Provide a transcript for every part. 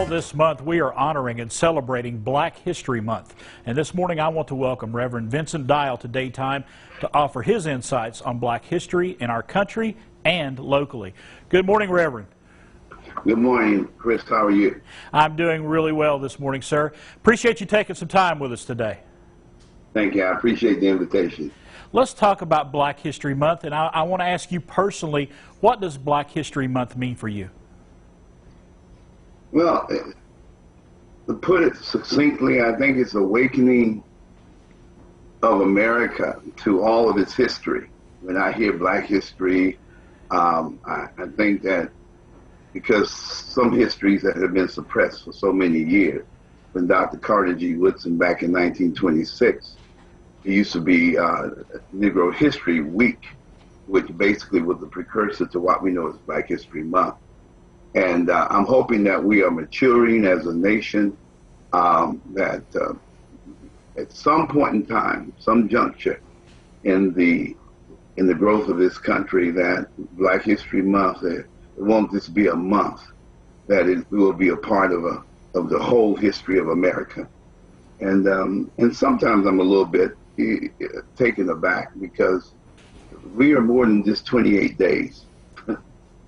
All this month, we are honoring and celebrating Black History Month. And this morning, I want to welcome Reverend Vincent Dial to Daytime to offer his insights on Black history in our country and locally. Good morning, Reverend. Good morning, Chris. How are you? I'm doing really well this morning, sir. Appreciate you taking some time with us today. Thank you. I appreciate the invitation. Let's talk about Black History Month, and I want to ask you personally, what does Black History Month mean for you? Well, to put it succinctly, I think it's awakening of America to all of its history. When I hear Black history, I think that because some histories that have been suppressed for so many years, when Dr. Carter G. Woodson back in 1926, it used to be Negro History Week, which basically was the precursor to what we know as Black History Month. And I'm hoping that we are maturing as a nation, that at some point in time, some juncture in the growth of this country, that Black History Month, it won't just be a month, that it will be a part of the whole history of America. And sometimes I'm a little bit taken aback because we are more than just 28 days.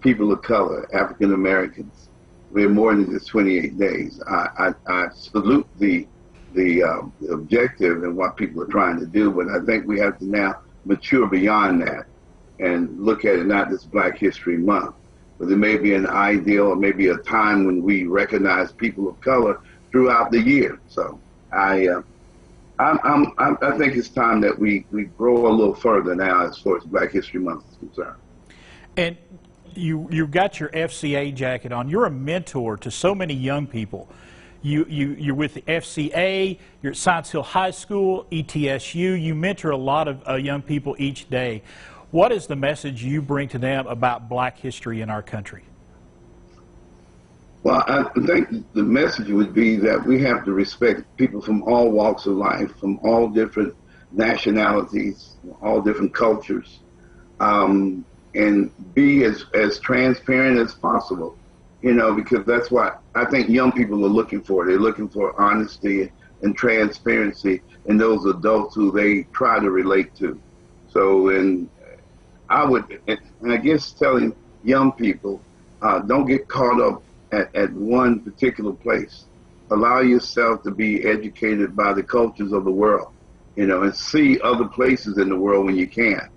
People of color, African Americans, we're more than just 28 days. I salute the objective and what people are trying to do, but I think we have to now mature beyond that and look at it not just Black History Month, but there may be an ideal or maybe a time when we recognize people of color throughout the year. So I think it's time that we grow a little further now as far as Black History Month is concerned. And you've got your FCA jacket on. You're a mentor to so many young people. You're with the FCA, you're at Science Hill High School, ETSU. You mentor a lot of young people each day. What is the message you bring to them about Black history in our country? Well, I think the message would be that we have to respect people from all walks of life, from all different nationalities, all different cultures, and be as transparent as possible, you know, because that's what I think young people are looking for. They're looking for honesty and transparency in those adults who they try to relate to. So, and I guess telling young people, don't get caught up at one particular place. Allow yourself to be educated by the cultures of the world, you know, and see other places in the world when you can.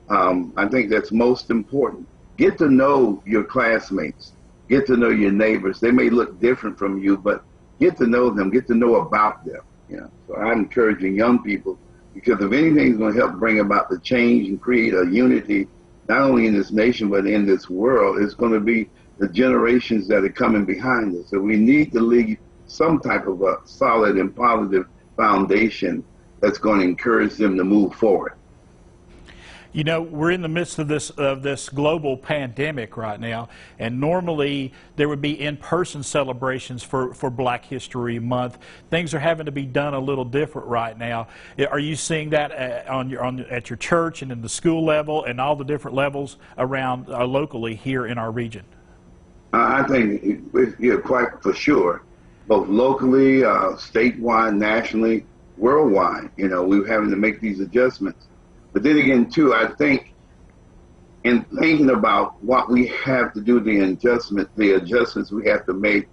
I think that's most important. Get to know your classmates. Get to know your neighbors. They may look different from you, but get to know them. Get to know about them. You know, so I'm encouraging young people, because if anything's going to help bring about the change and create a unity, not only in this nation but in this world, it's going to be the generations that are coming behind us. So we need to leave some type of a solid and positive foundation that's going to encourage them to move forward. You know, we're in the midst of this global pandemic right now, and normally there would be in-person celebrations for Black History Month. Things are having to be done a little different right now. Are you seeing that at your church and in the school level and all the different levels around locally here in our region? I think you're quite for sure, both locally, statewide, nationally, worldwide. You know, we're having to make these adjustments. But then again, too, I think in thinking about what we have to do, the adjustments we have to make,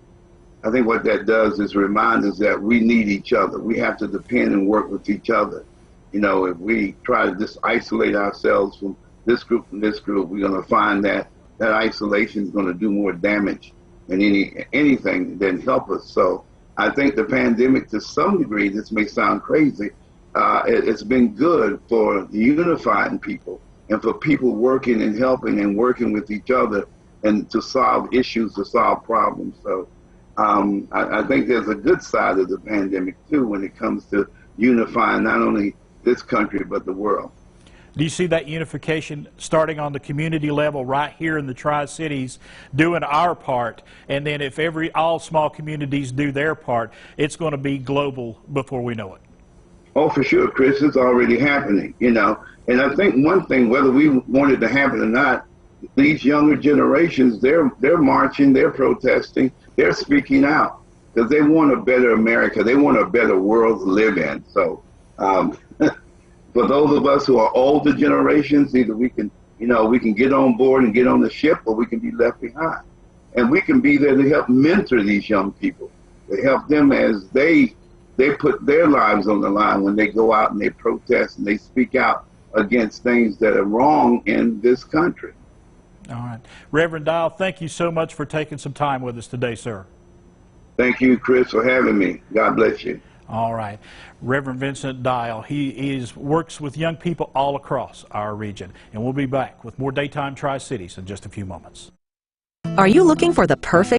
I think what that does is remind us that we need each other. We have to depend and work with each other. You know, if we try to just isolate ourselves from this group, we're going to find that isolation is going to do more damage than anything than help us. So I think the pandemic, to some degree, this may sound crazy, it's been good for unifying people and for people working and helping and working with each other and to solve issues, to solve problems. So I think there's a good side of the pandemic, too, when it comes to unifying not only this country but the world. Do you see that unification starting on the community level right here in the Tri-Cities, doing our part, and then if all small communities do their part, it's going to be global before we know it? Oh, for sure, Chris. It's already happening, you know. And I think one thing, whether we want it to happen or not, these younger generations, they're marching, they're protesting, they're speaking out. because they want a better America. They want a better world to live in. So for those of us who are older generations, either we can, we can get on board and get on the ship, or we can be left behind. And we can be there to help mentor these young people, to help them as they put their lives on the line when they go out and they protest and they speak out against things that are wrong in this country. All right. Reverend Dial, thank you so much for taking some time with us today, sir. Thank you, Chris, for having me. God bless you. All right. Reverend Vincent Dial, he works with young people all across our region. And we'll be back with more Daytime Tri-Cities in just a few moments. Are you looking for the perfect